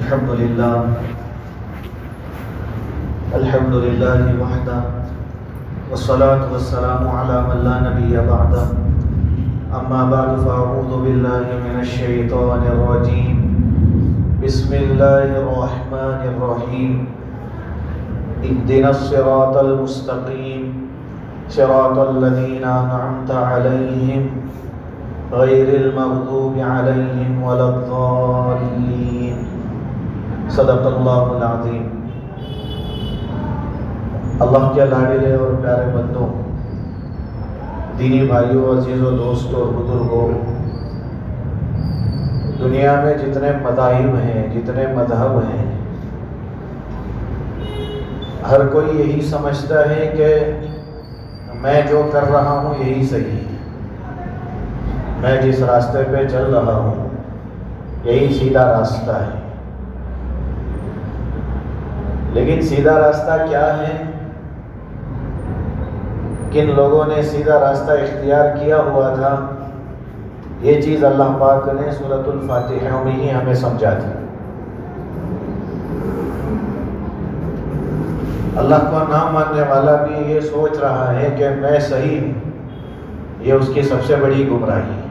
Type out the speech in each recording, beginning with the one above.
الحمد لله وحده والصلاة والسلام على من لا نبي بعده أما بعد فأعوذ بالله من الشيطان الرجيم بسم الله الرحمن الرحيم اهدنا الصراط المستقيم صراط الذين أنعمت عليهم غیر المغضوب علیہم ولا الضالین صدق اللہ العظیم۔ اللہ کے لاڈلے اور پیارے بندوں، دینی بھائیوں، عزیزوں، دوستوں اور بزرگوں، دنیا میں جتنے مذاہب ہیں، جتنے مذہب ہیں، ہر کوئی یہی سمجھتا ہے کہ میں جو کر رہا ہوں یہی صحیح ہے، میں جس راستے پہ چل رہا ہوں یہی سیدھا راستہ ہے۔ لیکن سیدھا راستہ کیا ہے؟ کن لوگوں نے سیدھا راستہ اختیار کیا ہوا تھا، یہ چیز اللہ پاک نے سورۃ الفاتحہ میں ہی ہمیں سمجھا تھی۔ اللہ کو نہ ماننے والا بھی یہ سوچ رہا ہے کہ میں صحیح ہوں، یہ اس کی سب سے بڑی گمراہی ہے۔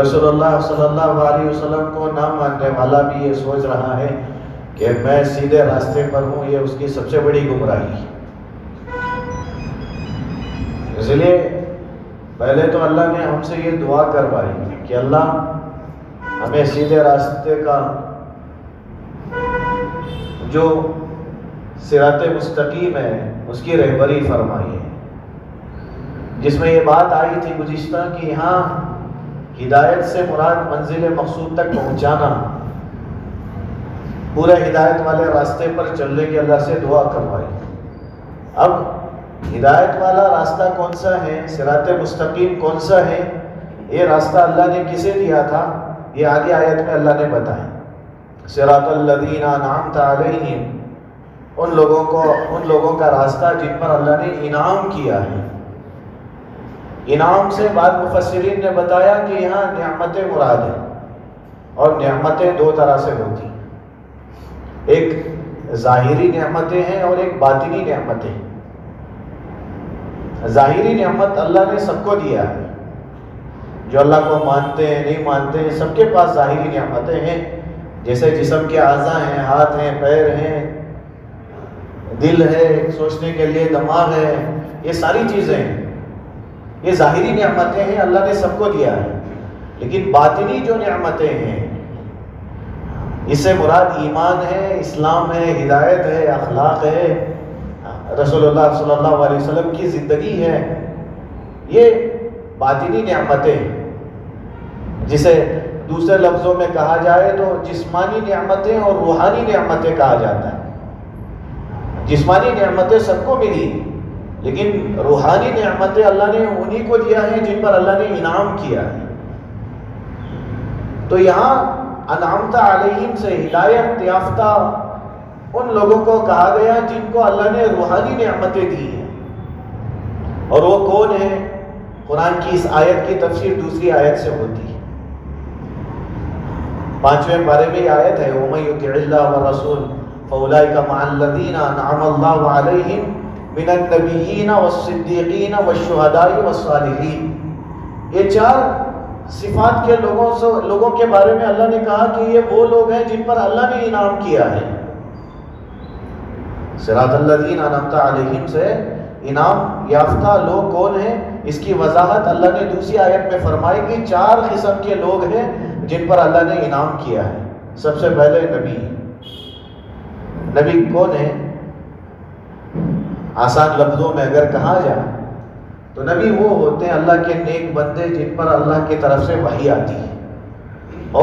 رسول اللہ صلی اللہ علیہ وسلم کو نہ ماننے والا بھی یہ سوچ رہا ہے کہ میں سیدھے راستے پر ہوں، یہ اس کی سب سے بڑی گمراہی ہے۔ اس لیے پہلے تو اللہ نے ہم سے یہ دعا کروائی کہ اللہ ہمیں سیدھے راستے کا جو صراط مستقیم ہے اس کی رہبری فرمائیے، جس میں یہ بات آئی تھی گزشتہ کہ یہاں ہدایت سے مراد منزل مقصود تک پہنچانا، پورے ہدایت والے راستے پر چلنے کی اللہ سے دعا کروائی۔ اب ہدایت والا راستہ کون سا ہے، صراط مستقیم کون سا ہے، یہ راستہ اللہ نے کسے دیا تھا، یہ آگے آیت میں اللہ نے بتایا۔ صراط الذین انعمت علیہم، ان لوگوں کا راستہ جن پر اللہ نے انعام کیا ہے۔ انعام سے بعض مفسرین نے بتایا کہ یہاں نعمتیں مراد ہیں، اور نعمتیں دو طرح سے ہوتی ہیں، ایک ظاہری نعمتیں ہیں اور ایک باطنی نعمتیں۔ ظاہری نعمت اللہ نے سب کو دیا ہے، جو اللہ کو مانتے ہیں نہیں مانتے ہیں سب کے پاس ظاہری نعمتیں ہیں، جیسے جسم کے اعضاء ہیں، ہاتھ ہیں، پیر ہیں، دل ہے، سوچنے کے لیے دماغ ہے، یہ ساری چیزیں ہیں، یہ ظاہری نعمتیں ہیں، اللہ نے سب کو دیا ہے۔ لیکن باطنی جو نعمتیں ہیں، اس سے مراد ایمان ہے، اسلام ہے، ہدایت ہے، اخلاق ہے، رسول اللہ صلی اللہ علیہ وسلم کی زندگی ہے، یہ باطنی نعمتیں، جسے دوسرے لفظوں میں کہا جائے تو جسمانی نعمتیں اور روحانی نعمتیں کہا جاتا ہے۔ جسمانی نعمتیں سب کو ملی، لیکن روحانی نعمتیں اللہ نے انہی کو دیا ہے جن پر اللہ نے انعام کیا ہے۔ تو یہاں انعمت علیہم سے ہدایت یافتہ ان لوگوں کو کہا گیا جن کو اللہ نے روحانی نعمتیں دی ہیں، اور وہ کون ہیں؟ قرآن کی اس آیت کی تفسیر دوسری آیت سے ہوتی ہے۔ 5ویں پارے میں یہ آیت ہے، وَمَن يُطِعِ اللَّهَ وَالرَّسُولَ فَأُولَٰئِكَ مَعَ الَّذِينَ أَنْعَمَ اللَّهُ عَلَيْهِمْ مِنَ النَّبِيِّينَ وَالصِّدِّيقِينَ وَالشُّهَدَاءِ وَالصَّالِحِينَ۔ یہ چار صفات کے لوگوں کے بارے میں اللہ نے کہا کہ یہ وہ لوگ ہیں جن پر اللہ نے انعام کیا ہے۔ صراط الذین انعمت علیہم سے انعام یافتہ لوگ کون ہیں، اس کی وضاحت اللہ نے دوسری آیت میں فرمائی کہ 4 قسم کے لوگ ہیں جن پر اللہ نے انعام کیا ہے۔ سب سے پہلے نبی کون ہے؟ آسان لفظوں میں اگر کہا جائے تو نبی وہ ہوتے ہیں اللہ کے نیک بندے جن پر اللہ کی طرف سے وحی آتی ہے،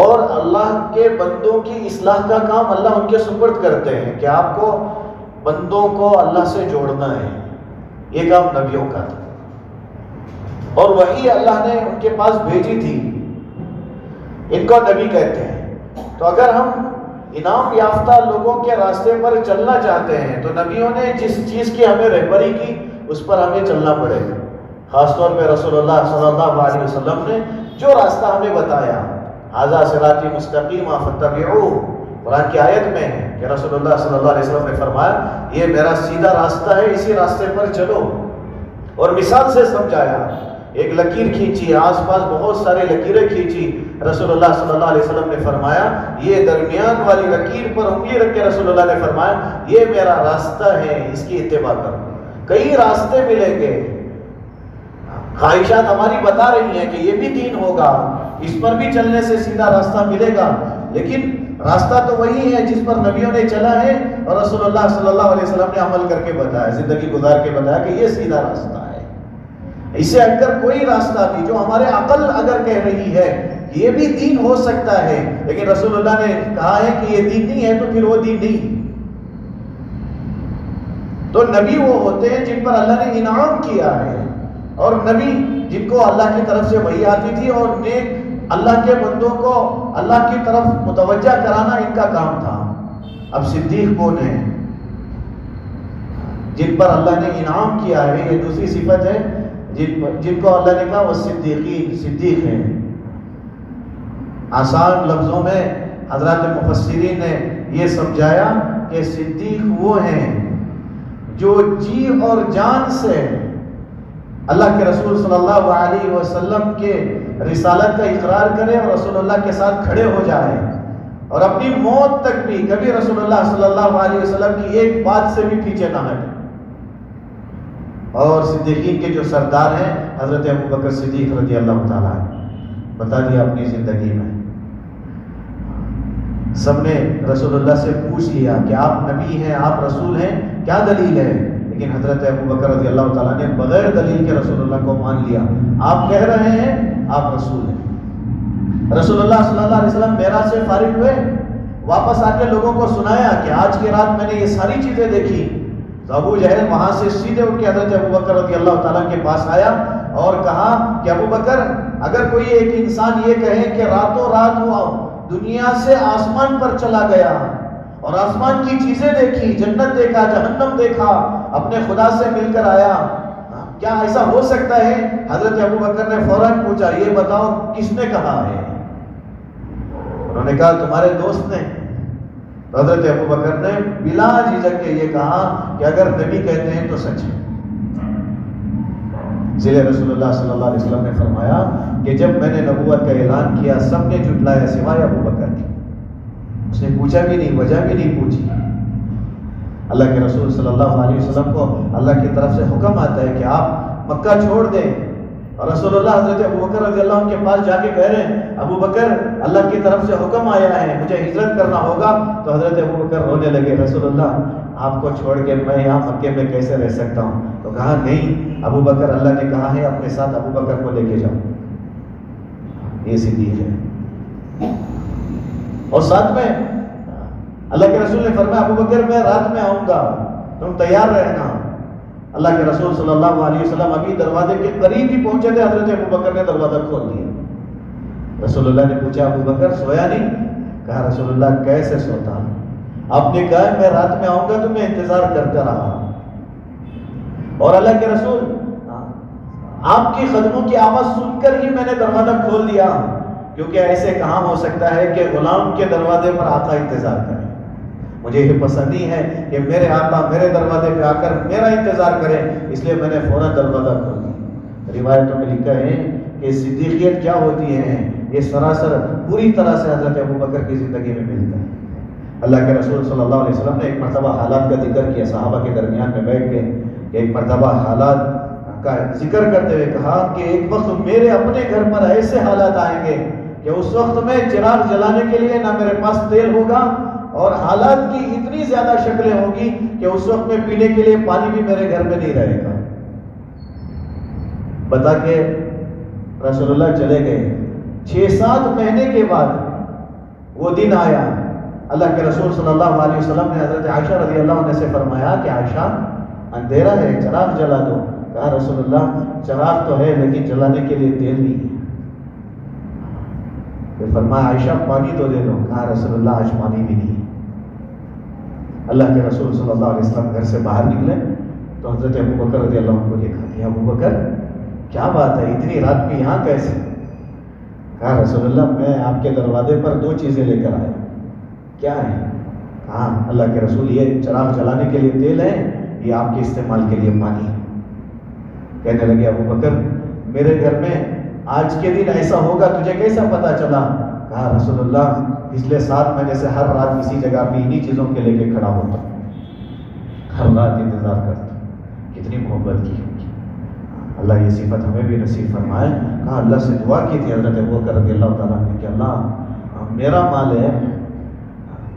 اور اللہ کے بندوں کی اصلاح کا کام اللہ ان کے سپرد کرتے ہیں کہ آپ کو بندوں کو اللہ سے جوڑنا ہے، یہ کام نبیوں کا تھا، اور وحی اللہ نے ان کے پاس بھیجی تھی، ان کو نبی کہتے ہیں۔ تو اگر ہم انعام یافتہ لوگوں کے راستے پر چلنا چاہتے ہیں تو نبیوں نے جس چیز کی ہمیں رہبری کی اس پر ہمیں چلنا پڑے گا۔ خاص طور پہ رسول اللہ صلی اللہ علیہ وسلم نے جو راستہ ہمیں بتایا ھذا صراطی مستقیما فاتبعوہ، قرآن کی آیت میں ہے کہ رسول اللہ صلی اللہ علیہ وسلم نے فرمایا یہ میرا سیدھا راستہ ہے، اسی راستے پر چلو، اور مثال سے سمجھایا، ایک لکیر کھینچی، آس پاس بہت سارے لکیریں کھینچی، رسول اللہ صلی اللہ علیہ وسلم نے فرمایا یہ درمیان والی لکیر پر انگلی رکھ کے رسول اللہ نے فرمایا یہ میرا راستہ ہے، اس کی اتباع کرو۔ کئی راستے ملیں گے، خواہشات ہماری بتا رہی ہیں کہ یہ بھی دین ہوگا، اس پر بھی چلنے سے سیدھا راستہ ملے گا، لیکن راستہ تو وہی ہے جس پر نبیوں نے چلا ہے اور رسول اللہ صلی اللہ علیہ وسلم نے عمل کر کے بتایا، زندگی گزار کے بتایا کہ یہ سیدھا راستہ ہے۔ اس سے ہٹ کر کوئی راستہ بھی جو ہمارے عقل اگر کہہ رہی ہے یہ بھی دین ہو سکتا ہے، لیکن رسول اللہ نے کہا ہے کہ یہ دین نہیں ہے تو پھر وہ دین نہیں۔ تو نبی وہ ہوتے ہیں جن پر اللہ نے انعام کیا ہے، اور نبی جن کو اللہ کی طرف سے وحی آتی تھی اور نیک اللہ کے بندوں کو اللہ کی طرف متوجہ کرانا ان کا کام تھا۔ اب صدیق کون ہے؟ جن پر اللہ نے انعام کیا ہے، یہ دوسری صفت ہے جن کو اللہ نے کہا وہ صدیقین، صدیق ہیں۔ آسان لفظوں میں حضرات مفسرین نے یہ سمجھایا کہ صدیق وہ ہیں جو جی اور جان سے اللہ کے رسول صلی اللہ علیہ وسلم کے رسالت کا اقرار کرے اور رسول اللہ کے ساتھ کھڑے ہو جائے، اور اپنی موت تک بھی کبھی رسول اللہ صلی اللہ علیہ وسلم کی ایک بات سے بھی پیچھے نہ ہٹے۔ اور صدیقین کے جو سردار ہیں حضرت ابوبکر صدیق رضی اللہ تعالیٰ بتا دیا اپنی زندگی میں، سب نے رسول اللہ سے پوچھ لیا کہ آپ نبی ہیں، آپ رسول ہیں، کیا دلیل ہے؟ لیکن حضرت ابوبکر رضی اللہ تعالیٰ نے بغیر دلیل کے رسول اللہ کو مان لیا۔ آپ کہہ رہے ہیں آپ رسول ہیں۔ رسول اللہ صلی اللہ علیہ وسلم معراج سے فارغ ہوئے، واپس آ کے لوگوں کو سنایا کہ آج کی رات میں نے یہ ساری چیزیں دیکھی، تو ابو جہل وہاں سے سیدھے اٹھ کے حضرت ابوبکر رضی اللہ تعالیٰ کے پاس آیا اور کہا کہ ابوبکر اگر کوئی ایک انسان یہ کہے کہ راتوں رات وہ دنیا سے آسمان پر چلا گیا اور آسمان کی چیزیں دیکھی، جنت دیکھا، جہنم دیکھا، اپنے خدا سے مل کر آیا، کیا ایسا ہو سکتا ہے؟ حضرت ابوبکر نے فوراً پوچھا یہ بتاؤ کس نے کہا ہے؟ انہوں نے کہا تمہارے دوست نے۔ تو حضرت ابوبکر نے بلا جھجک کے یہ کہا کہ اگر نبی کہتے ہیں تو سچ ہے۔ اس لیے رسول اللہ صلی اللہ علیہ وسلم نے فرمایا کہ جب میں نے نبوت کا اعلان کیا سب نے جھٹلایا سوائے ابوبکر کی۔ اس نے پوچھا بھی نہیں، وجہ بھی نہیں پوچھی۔ اللہ کے رسول صلی اللہ علیہ وسلم کو اللہ کی طرف سے حکم آتا ہے کہ آپ مکہ چھوڑ دیں، اور رسول اللہ حضرت ابوبکر رضی اللہ عنہ کے پاس جا کے کہہ رہے ہیں ابوبکر اللہ کی طرف سے حکم آیا ہے، مجھے ہجرت کرنا ہوگا۔ تو حضرت ابوبکر رونے لگے، رسول اللہ آپ کو چھوڑ کے میں یہاں مکے میں کیسے رہ سکتا ہوں؟ تو کہا نہیں ابوبکر اللہ نے کہا ہے اپنے ساتھ ابوبکر کو لے کے جاؤ، یہ صدیق ہے۔ اور ساتھ میں اللہ کے رسول نے فرمایا ابوبکر میں رات میں آؤں گا، تم تیار رہنا۔ اللہ کے رسول صلی اللہ علیہ وسلم ابھی دروازے کے قریب ہی پہنچے تھے، حضرت ابوبکر نے دروازہ کھول دیا۔ رسول اللہ نے پوچھا ابوبکر سویا نہیں؟ کہا رسول اللہ کیسے سوتا؟ آپ نے کہا میں رات میں آؤں گا تو میں انتظار کرتا رہا، اور اللہ کے رسول آپ کی قدموں کی آواز سن کر ہی میں نے دروازہ کھول دیا، کیونکہ ایسے کہاں ہو سکتا ہے کہ غلام کے دروازے پر آقا انتظار کرے؟ مجھے یہ پسند نہیں ہے کہ میرے آقا میرے دروازے پہ آ کر میرا انتظار کریں، اس لیے میں نے فوراً دروازہ کھول دیا۔ روایتوں میں لکھا ہے کہ صدیقیت کیا ہوتی ہے، یہ سراسر پوری طرح سے حضرت ابوبکر کی زندگی میں ملتا ہے۔ اللہ کے رسول صلی اللہ علیہ وسلم نے ایک مرتبہ حالات کا ذکر کیا، صحابہ کے درمیان میں بیٹھ کے ایک مرتبہ حالات کا ذکر کرتے ہوئے کہا کہ ایک وقت میرے اپنے گھر پر ایسے حالات آئیں گے کہ اس وقت میں چراغ جلانے کے لیے نہ میرے پاس تیل ہوگا، اور حالات کی اتنی زیادہ شکلیں ہوگی کہ اس وقت میں پینے کے لیے پانی بھی میرے گھر میں نہیں رہے گا۔ بتا کے رسول اللہ چلے گئے۔ 6-7 مہینے کے بعد وہ دن آیا، اللہ کے رسول صلی اللہ علیہ وسلم نے حضرت عائشہ رضی اللہ عنہ سے فرمایا کہ عائشہ اندھیرا ہے، چراغ جلا دو۔ کہا رسول اللہ چراغ تو ہے لیکن جلانے کے لیے تیل نہیں ہے۔ پھر فرمایا عائشہ پانی تو دے دو۔ کہا رسول اللہ آج پانی بھی نہیں۔ اللہ کے رسول صلی اللہ علیہ وسلم گھر سے باہر نکلے تو حضرت ابوبکر رضی اللہ عنہ کو دیکھا کہ ابوبکر کیا بات ہے، اتنی رات میں یہاں کیسے؟ کہا رسول اللہ میں آپ کے دروازے پر 2 چیزیں لے کر آیا. کیا ہے؟ کہا اللہ کے رسول یہ چراغ جلانے کے لیے تیل ہے, یہ آپ کے استعمال کے لیے پانی ہے. کہنے لگے ابو بکر میرے گھر میں آج کے دن ایسا ہوگا تجھے کیسا پتا چلا؟ کہا رسول اللہ پچھلے 7 مہینے سے ہر رات کسی جگہ پہ انہی چیزوں کے لے کے کھڑا ہوتا ہوں, ہر رات انتظار کرتا ہوں. کتنی محبت کی ہوگی. اللہ یہ صفت ہمیں بھی نصیب فرمائے. کہا اللہ سے دعا کی تھی حضرت ابوبکر رضی اللہ تعالیٰ نے کہ اللہ میرا مال ہے,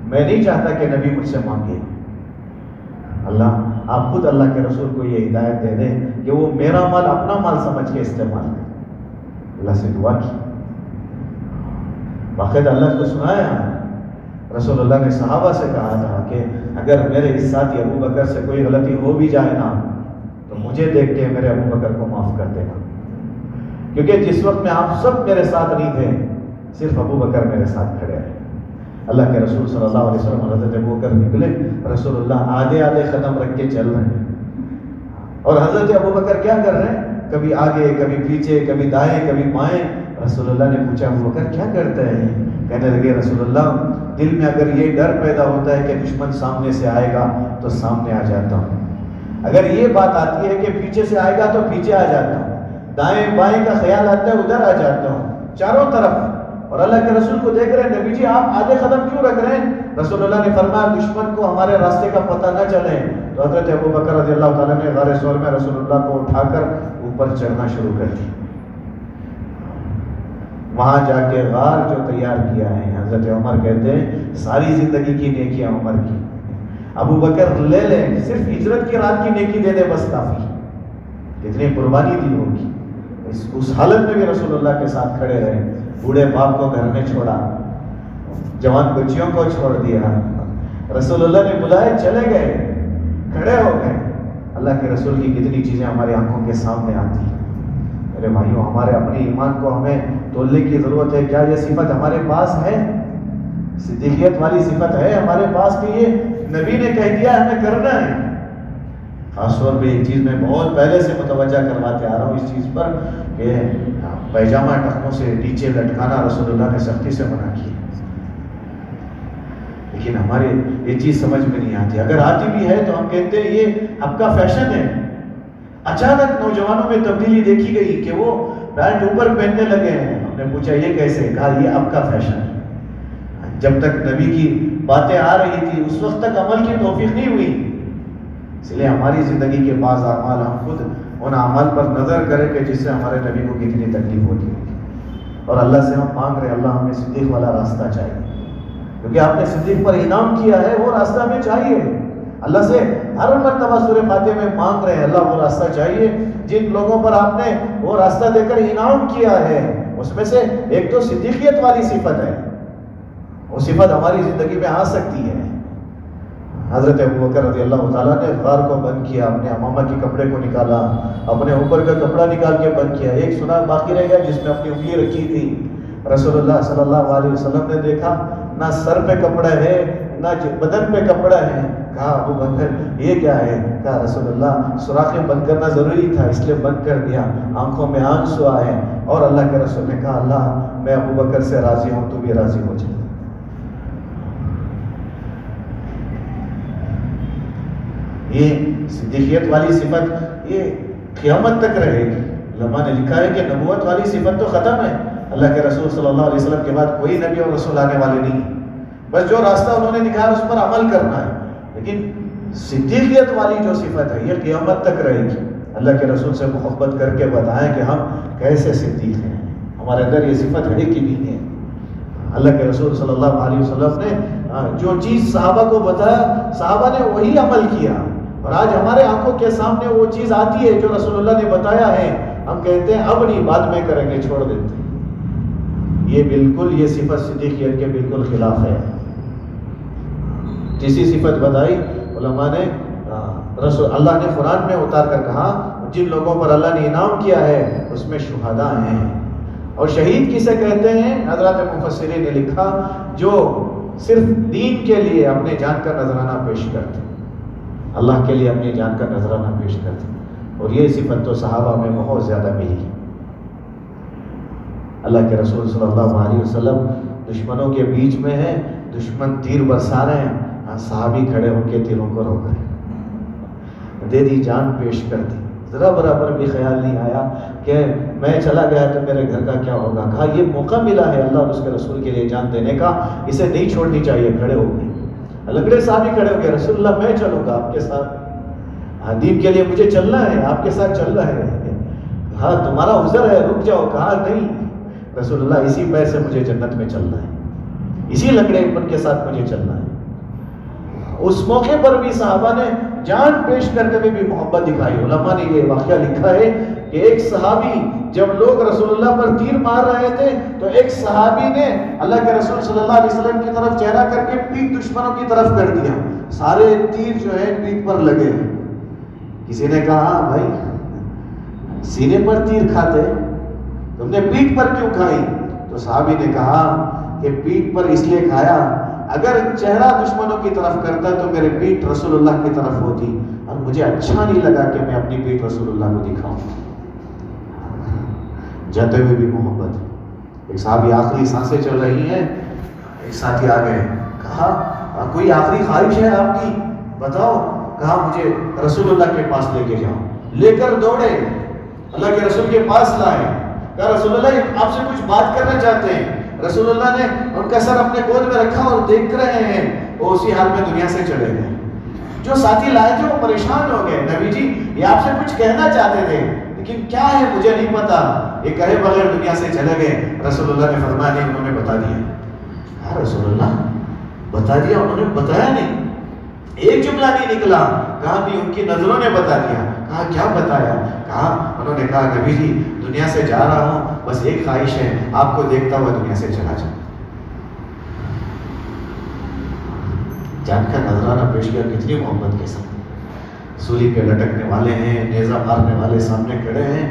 میں نہیں چاہتا کہ نبی مجھ سے مانگے. اللہ آپ خود اللہ کے رسول کو یہ ہدایت دے دیں کہ وہ میرا مال اپنا مال سمجھ کے استعمال کرے. اللہ سے دعا کی, باقاعدہ اللہ کو سنایا. رسول اللہ نے صحابہ سے کہا تھا کہ اگر میرے اس ساتھی ابو بکر سے کوئی غلطی ہو بھی جائے نا تو مجھے دیکھ کے میرے ابو بکر کو معاف کر دینا, کیونکہ جس وقت میں آپ سب میرے ساتھ نہیں تھے صرف ابو بکر میرے ساتھ کھڑے رہے. اللہ کے رسول صلی اللہ علیہ وسلم حضرت ابو بکر نکلے, رسول اللہ آدھے قدم رکھ کے چل رہے ہیں, اور حضرت ابو بکر کیا کر رہے ہیں؟ کبھی آگے کبھی پیچھے, کبھی دائیں کبھی بائیں. رسول اللہ نے پوچھا ابو بکر کیا کرتے ہیں؟ کہنے لگے رسول اللہ دل میں اگر یہ ڈر پیدا ہوتا ہے کہ دشمن سامنے سے آئے گا تو سامنے آ جاتا ہوں, اگر یہ بات آتی ہے کہ پیچھے سے آئے گا تو پیچھے آ جاتا ہوں, دائیں بائیں کا خیال آتا ہے ادھر آ جاتا ہوں, چاروں طرف. اور اللہ کے رسول کو دیکھ رہے ہیں, نبی جی آپ آدھے قدم کیوں رکھ رہے ہیں؟ رسول اللہ نے فرمایا دشمن کو ہمارے راستے کا پتہ نہ چلے. تو حضرت ابو بکر رضی اللہ تعالیٰ نے غار ثور میں رسول اللہ کو اٹھا کر اوپر چڑھنا شروع کر دی. وہاں جا کے غار جو تیار کیا ہے, حضرت عمر کہتے ہیں ساری زندگی کی نیکیاں عمر کی. ابو بکر لے لیں, صرف ہجرت کی رات کی نیکی دے دے بس کافی. کتنی قربانی دی ہوگی. اس حالت میں بھی رسول اللہ کے ساتھ کھڑے رہے. بوڑھے باپ کو گھر میں چھوڑا, جوان بچیوں کو چھوڑ دیا. رسول اللہ نے بلائے چلے گئے, کھڑے ہو گئے. اللہ کے رسول کی کتنی چیزیں ہماری آنکھوں کے سامنے آتی ہیں. میرے بھائیوں ہمارے اپنے ایمان کو ہمیں تولنے کی ضرورت ہے. کیا یہ صفت ہمارے پاس ہے؟ صدیقیت والی صفت ہے ہمارے پاس کہ یہ نبی نے کہہ دیا ہمیں کرنا ہے. خاص طور پہ ایک چیز میں بہت پہلے سے متوجہ کرواتے آ رہا ہوں اس چیز پر کہ پیجامہ ٹخنوں سے نیچے لٹکانا رسول اللہ نے سختی سے منع کیا, لیکن ہمارے یہ چیز سمجھ میں نہیں آتی. اگر آتی بھی ہے تو ہم کہتے ہیں یہ اب کا فیشن ہے. اچانک نوجوانوں میں تبدیلی دیکھی گئی کہ وہ پینٹ اوپر پہننے لگے ہیں. ہم نے پوچھا یہ کیسے؟ کہا یہ اب کا فیشن ہے. جب تک نبی کی باتیں آ رہی تھی اس وقت تک عمل کی توفیق نہیں ہوئی. اس لیے ہماری زندگی کے بعض اعمال ہم خود ان اعمال پر نظر کریں کہ جس سے ہمارے نبی کو کتنی تکلیف ہوتی ہوگی. اور اللہ سے ہم مانگ رہے اللہ ہمیں صدیق والا راستہ چاہیے, کیونکہ آپ نے صدیق پر انعام کیا ہے, وہ راستہ ہمیں چاہیے. اللہ سے ہر مرتبہ سورہ فاتحہ میں مانگ رہے ہیں اللہ وہ راستہ چاہیے جن لوگوں پر آپ نے وہ راستہ دے کر انعام کیا ہے. اس میں سے ایک تو صدیقیت والی صفت ہے, وہ صفت ہماری زندگی میں آ سکتی ہے. حضرت ابوبکر رضی اللہ تعالیٰ نے غار کو بند کیا, اپنے امامہ کے کپڑے کو نکالا, اپنے اوپر کا کپڑا نکال کے بند کیا. ایک سنا باقی رہ گیا جس میں اپنی انگلی رکھی تھی. رسول اللہ صلی اللہ علیہ وسلم نے دیکھا نہ سر پہ کپڑا ہے نہ بدن پہ کپڑا ہے. کہا ابو بکر یہ کیا ہے؟ کہا رسول اللہ سوراخیں بند کرنا ضروری تھا اس لیے بند کر دیا, آنکھوں میں آنسو آئے. اور اللہ کے رسول نے کہا اللہ میں ابو بکر سے راضی ہوں, تو بھی راضی ہو جائے. یہ صدیقیت والی صفت یہ قیامت تک رہے گی. علماء نے لکھا ہے کہ نبوت والی صفت تو ختم ہے. اللہ کے رسول صلی اللہ علیہ وسلم کے بعد کوئی نبی اور رسول آنے والے نہیں, بس جو راستہ انہوں نے دکھایا اس پر عمل کرنا ہے. لیکن صدیقیت والی جو صفت ہے یہ قیامت تک رہے گی. اللہ کے رسول سے محبت کر کے بتائیں کہ ہم کیسے صدیق ہیں, ہمارے اندر یہ صفت ہے کہ نہیں ہے. اللہ کے رسول صلی اللہ علیہ وسلم نے جو چیز صحابہ کو بتایا صحابہ نے وہی عمل کیا, اور آج ہمارے آنکھوں کے سامنے وہ چیز آتی ہے جو رسول اللہ نے بتایا ہے, ہم کہتے ہیں اب نہیں بعد میں کریں گے, چھوڑ دیتے ہیں. یہ بالکل یہ صفت صدیقیت کے بالکل خلاف ہے. تیسری صفت بتائی علماء نے, رسول اللہ نے قرآن میں اتار کر کہا جن لوگوں پر اللہ نے انعام کیا ہے اس میں شہداء ہیں. اور شہید کسے کہتے ہیں؟ حضرات مفسرین نے لکھا جو صرف دین کے لیے اپنے جان کا نذرانہ پیش کرتے, اللہ کے لیے اپنی جان کا نذرانہ پیش کرتے. اور یہ صفت تو صحابہ میں بہت زیادہ ملی. اللہ کے رسول صلی اللہ علیہ وسلم دشمنوں کے بیچ میں ہیں، دشمن تیر برسا رہے ہیں، صحابی کھڑے ہو کے تیروں کو روک رہے ہیں، دے دی جان پیش کر دی۔ ذرا برابر بھی خیال نہیں آیا کہ میں چلا گیا تو میرے گھر کا کیا ہوگا، کہا یہ موقع ملا ہے اللہ اور اس کے رسول کے لیے جان دینے کا، اسے نہیں چھوڑنی چاہیے۔ کھڑے ہو گئے، لنگڑے صحابی کھڑے ہو گئے، رسول اللہ میں چلوں گا آپ کے ساتھ، دین کے لیے مجھے چلنا ہے، آپ کے ساتھ چل رہے ہیں۔ کہا تمہارا عذر ہے، رک جاؤ۔ کہا نہیں رسول اللہ، اسی پیر سے مجھے جنت میں چلنا ہے، اسی لنگڑے پن کے ساتھ مجھے چلنا ہے۔ اس موقع پر بھی صحابہ نے جان پیش کرتے ہوئے بھی محبت دکھائی۔ علماء نے یہ واقعہ لکھا ہے کہ ایک صحابی، جب لوگ رسول اللہ پر تیر مار رہے تھے تو ایک صحابی نے اللہ کے رسول صلی اللہ علیہ وسلم کی طرف چہرہ کر کے پیٹھ دشمنوں کی طرف کر دیا، سارے تیر جو ہے پیٹھ پر لگے۔ کسی نے کہا بھائی سینے پر تیر کھاتے، تم نے پیٹھ پر کیوں کھائی؟ تو صحابی نے کہا کہ پیٹھ پر اس لیے کھایا، اگر چہرہ دشمنوں کی طرف کرتا تو میرے پیٹھ رسول اللہ کی طرف ہوتی، اور مجھے اچھا نہیں لگا کہ میں اپنی پیٹھ رسول اللہ کو دکھاؤں۔ جاتے ہوئے بھی محبت۔ ایک صحابی آخری سانسیں چل رہی ہیں، ایک ساتھی آ گئے، کہا کوئی آخری خواہش ہے آپ کی بتاؤ؟ کہا مجھے رسول اللہ کے پاس لے کے جاؤ۔ لے کر دوڑے، اللہ کے رسول کے پاس لائے، کہا رسول اللہ آپ سے کچھ بات کرنا چاہتے ہیں۔ رسول اللہ نے ان کا سر اپنے گود میں رکھا اور دیکھ رہے ہیں، وہ اسی حال میں دنیا سے چلے گئے۔ جو ساتھی لائے تھے وہ پریشان ہو گئے، نبی جی یہ آپ سے کچھ کہنا چاہتے تھے لیکن کیا ہے مجھے نہیں پتا، یہ کہے بغیر دنیا سے چلے گئے۔ رسول اللہ نے فرمایا نہیں، انہوں نے بتا دیا۔ کہا رسول اللہ بتا دیا؟ انہوں نے بتایا نہیں، ایک جملہ نہیں نکلا۔ کہا بھی ان کی نظروں نے بتا دیا۔ کہا کیا بتایا؟ کہا انہوں نے کہا نبی جی دنیا سے جا رہا ہوں، بس ایک خواہش ہے آپ کو دیکھتا ہوا دنیا سے چلا جاؤں۔ جان کا نظرانہ پیش کیا، کتنی محبت کے ساتھ سولی پہ لٹکنے والے ہیں، نیزہ مارنے والے سامنے کھڑے ہیں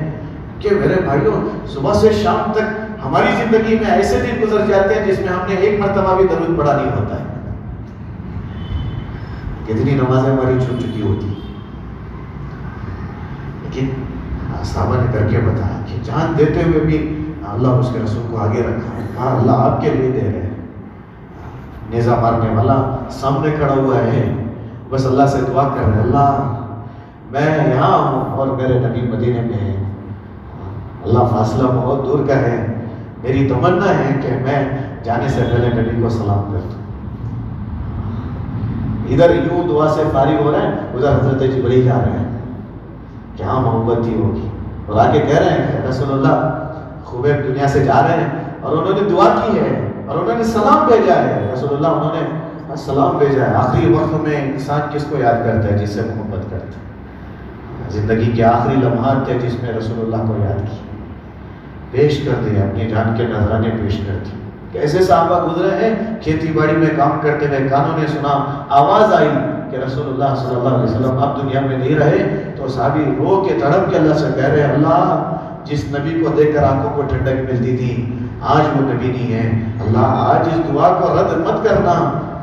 کہ میرے بھائیوں صبح سے شام تک ہماری زندگی میں ایسے دن گزر جاتے ہیں جس میں ہم نے ایک مرتبہ بھی درود پڑھا نہیں ہوتا ہے۔ کتنی نمازیں ہماری چھوٹ چکی ہوتی، لیکن صحابہ نے کر کے بتایا کہ جان دیتے ہوئے بھی اللہ اور اس کے رسول کو آگے رکھا ہے۔ کہا اللہ آپ کے لیے دے رہے ہیں۔ نیزہ مارنے والا سامنے کھڑا ہوا ہے، بس اللہ سے دعا کر رہے ہیں اللہ میں یہاں ہوں اور میرے نبی مدینے میں ہیں، اللہ فاصلہ بہت دور کا ہے، میری تمنا ہے کہ میں جانے سے پہلے نبی کو سلام کر دوں۔ ادھر یوں دعا سے فارغ ہو رہے ہیں، ادھر حضرت جبرائیل آ رہے ہیں، کہاں محبت تھی ہوگی، اور آگے کہہ رہے ہیں کہ رسول اللہ خوبیب دنیا سے جا رہے ہیں اور انہوں نے دعا کی ہے اور انہوں نے سلام بھیجا ہے۔ رسول اللہ انہوں نے سلام بھیجا ہے۔ آخری وقت میں انسان کس کو یاد کرتا ہے؟ جس سے محبت کرتا ہے۔ زندگی کے آخری لمحات تھے جس میں رسول اللہ کو یاد کی، پیش کر دے، اپنی جان کے نذرانے پیش کر دی۔ کیسے صحابہ گزرے ہیں، کھیتی باڑی میں کام کرتے ہوئے کانوں نے سنا، آواز آئی کہ رسول اللہ صلی اللہ علیہ وسلم اب دنیا میں نہیں رہے، تو صحابی رو کے تڑپ کے اللہ سے کہہ رہے اللہ جس نبی کو دیکھ کر آنکھوں کو ٹھنڈک ملتی تھی آج وہ نبی نہیں ہے، اللہ آج اس دعا کو رد مت کرنا،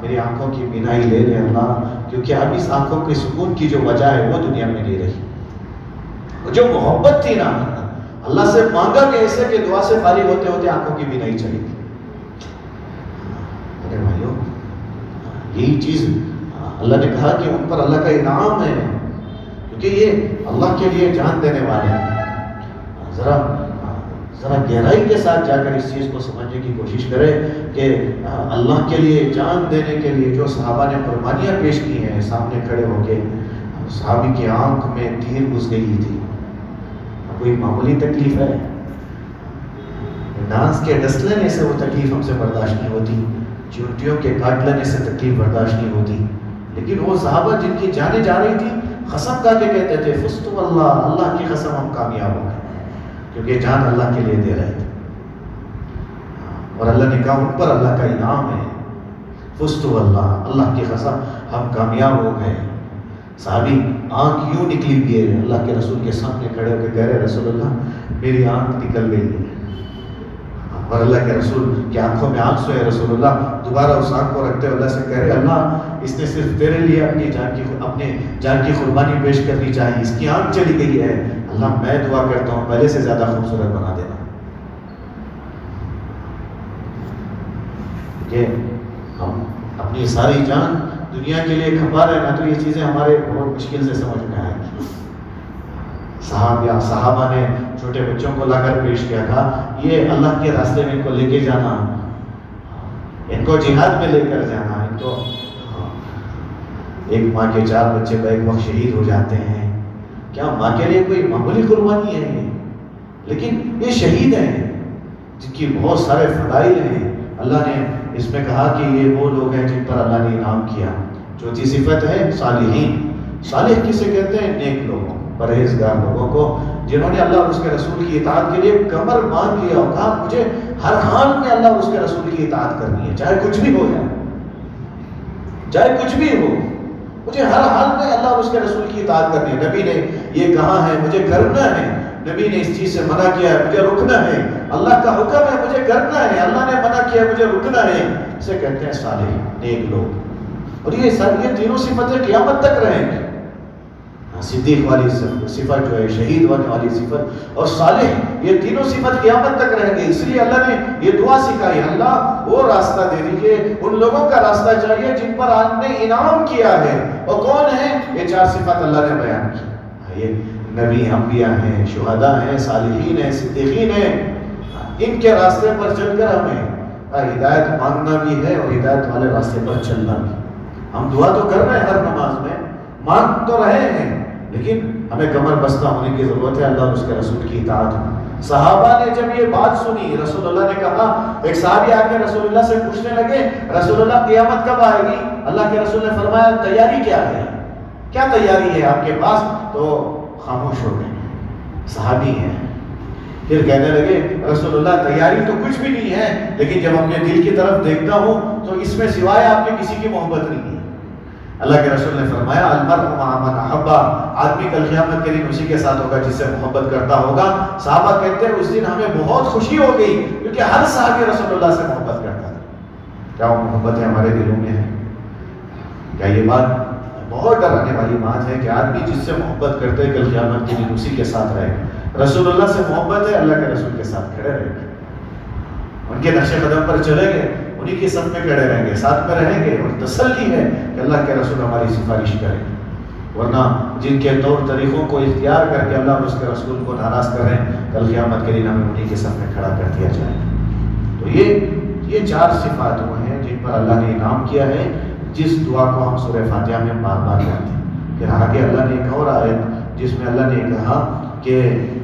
میری آنکھوں کی بینائی لے لے اللہ، کیونکہ اب اس آنکھوں کے سکون کی جو وجہ ہے وہ دنیا میں نہیں رہی۔ جو محبت تھی نا، اللہ سے مانگا کہ ایسے کہ دعا سے فارغ ہوتے ہوتے آنکھوں کی بینائی چلی گئی۔ میرے بھائیوں یہی چیز اللہ نے کہا کہ ان پر اللہ کا انعام ہے، کیونکہ یہ اللہ کے لیے جان دینے والے ہیں۔ ذرا گہرائی کے ساتھ جا کر اس چیز کو سمجھنے کی کوشش کرے کہ اللہ کے لیے جان دینے کے لیے جو صحابہ نے قربانیاں پیش کی ہیں، سامنے کھڑے ہو کے صحابی کی آنکھ میں تیر گھس گئی تھی، کوئی معمولی تکلیف ہے؟ ڈانس کے ڈس لینے سے وہ تکلیف ہم سے برداشت نہیں ہوتی، چونٹیوں کے کاٹ لینے سے تکلیف برداشت نہیں ہوتی، لیکن وہ صحابہ جن کی جانیں جا رہی تھی قسم کھا کے کہتے تھے فزت واللہ، اللہ کی قسم ہم کامیاب ہو گئے، کیونکہ جان اللہ کے لیے دے رہے تھے، اور اللہ نے کہا ان پر اللہ کا انعام ہے، فزت واللہ، اللہ کی قسم ہم کامیاب ہو گئے۔ صحابی آنکھ یوں نکلی ہوئی ہے، اللہ کے رسول کے سامنے کھڑے ہو کے کہہ رہے رسول اللہ میری آنکھ نکل گئی ہے، اور اللہ کے رسول کی آنکھوں میں آنسو ہے۔ رسول اللہ دوبارہ اس آنکھ کو رکھتے ہوئے اللہ سے کہہ رہے اللہ اس نے صرف تیرے لیے اپنی جان کی قربانی پیش کرنی چاہیے، اس کی آنکھ چلی گئی ہے، اللہ میں دعا کرتا ہوں پہلے سے زیادہ خوبصورت بنا دینا۔ کہ ہم اپنی ساری جان دنیا کے لیے کھپا رہے نا، تو یہ چیزیں ہمارے بہت مشکل سے سمجھ میں آئیں گی۔ صحابہ نے چھوٹے بچوں کو لا کر پیش کیا، کہا یہ اللہ کے راستے میں ان کو لے کے جانا، ان کو جہاد میں لے کر جانا، ان کو ایک ماں کے 4 بچے بیک وقت شہید ہو جاتے ہیں، کیا ماں کے لیے کوئی معمولی قربانی ہے یہ؟ لیکن یہ شہید ہیں جن کی بہت سارے فضائل ہیں۔ اللہ نے اس میں کہا کہ یہ وہ لوگ ہیں جن پر اللہ نے انعام کیا۔ چوتھی صفت ہے صالحین۔ صالح کسے کہتے ہیں؟ نیک لوگوں، پرہیزگار لوگوں کو، جنہوں نے اللہ اور اس کے رسول کی اطاعت کے لیے کمر باندھ لیا اور کہا مجھے ہر حال میں اللہ اور اس کے رسول کی اطاعت کرنی ہے، چاہے کچھ بھی ہو جائے، چاہے کچھ بھی ہو، مجھے ہر حال میں اللہ اور اس کے رسول کی اطاعت کرنی ہے۔ نبی نے یہ کہا ہے مجھے کرنا ہے، نبی نے اس چیز سے منع کیا ہے مجھے رکنا ہے، اللہ کا حکم ہے مجھے کرنا ہے، اللہ نے منع کیا مجھے رکنا ہے، اسے کہتے ہیں صالح، نیک لوگ۔ اور یہ تینوں صفتیں قیامت تک رہیں گی۔ صدیق والی صفت جو ہے، شہید ہونے والی صفت اور صالح، یہ تینوں صفت قیامت تک رہیں گے۔ اس لیے اللہ نے یہ دعا سکھائی، اللہ وہ راستہ دے دیجیے، ان لوگوں کا راستہ چاہیے جن پر آپ نے انعام کیا ہے۔ اور کون ہے؟ یہ 4 صفت اللہ نے بیان کی۔ یہ نبی، انبیاء ہیں، شہداء ہیں، صالحین ہیں، صدیقین ہیں، ان کے راستے پر چل کر ہمیں ہدایت مانگنا بھی ہے اور ہدایت والے راستے پر چلنا بھی۔ ہم دعا تو کر رہے ہیں ہر نماز میں، مانگ تو رہے ہیں، لیکن ہمیں کمر بستہ ہونے کی ضرورت ہے اللہ اور اس کے رسول کی اطاعت میں۔ صحابہ نے جب یہ بات سنی، رسول اللہ نے کہا، ایک صحابی آ کے رسول اللہ سے پوچھنے لگے رسول اللہ قیامت کب آئے گی؟ اللہ کے رسول نے فرمایا تیاری کیا ہے، کیا تیاری ہے آپ کے پاس؟ تو خاموش ہو گئے، صحابی ہیں۔ پھر کہنے لگے رسول اللہ تیاری تو کچھ بھی نہیں ہے، لیکن جب اپنے دل کی طرف دیکھتا ہوں تو اس میں سوائے آپ کے کسی کی محبت نہیں ہے۔ اللہ کے رسول نے فرمایا المرء مع من احب، آدمی کل قیامت کے دن اسی کے ساتھ ہوگا جس سے محبت کرتا ہوگا۔ صحابہ کہتے ہیں اس دن ہمیں بہت خوشی ہو گئی کیونکہ ہر صحابی رسول اللہ سے محبت کرتا تھا۔ کیا وہ محبتیں ہمارے دلوں میں ہیں؟ کیا یہ بات بہت ڈرانے والی بات ہے کہ آدمی جس سے محبت کرتے کل قیامت کے دن اسی کے ساتھ رہے؟ رسول اللہ سے محبت ہے، اللہ کے رسول کے ساتھ کھڑے رہیں گے، ان کے نقش قدم پر چلیں گے، انہی کی صف میں کھڑے رہیں گے، ساتھ میں رہیں گے، اور تسلی ہے کہ اللہ کے رسول ہماری سفارش کریں گے۔ ورنہ جن کے طور طریقوں کو اختیار کر کے اللہ اور اس کے رسول کو ناراض کر رہے ہیں، کل قیامت کے دن ہمیں انہی کے صف میں کھڑا کر دیا جائے گا۔ تو یہ 4 صفات وہ ہیں جن پر اللہ نے انعام کیا ہے، جس دعا کو ہم سورہ فاتحہ میں بار بار کرتے ہیں۔ پھر آگے اللہ نے ایک اور آیت جس میں اللہ نے کہا کہ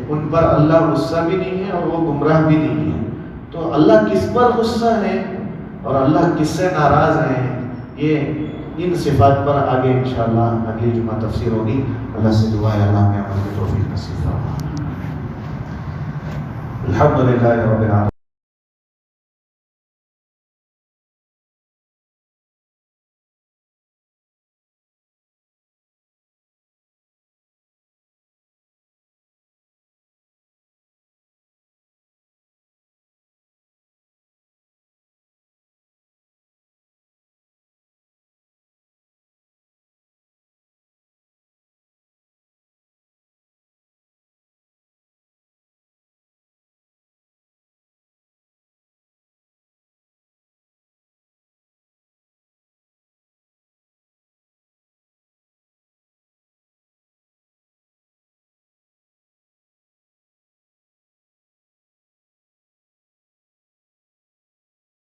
ان پر اللہ غصہ بھی نہیں ہے اور وہ گمراہ بھی نہیں ہے۔ تو اللہ کس پر غصہ ہے اور اللہ کس سے ناراض ہیں، یہ ان صفات پر آگے انشاءاللہ اگلی جمعہ تفسیر ہوگی۔ اللہ سے دعا ہے اللہ میں عمل کی توفیق نصیب فرمائے۔ الحمدللہ رب العالمین۔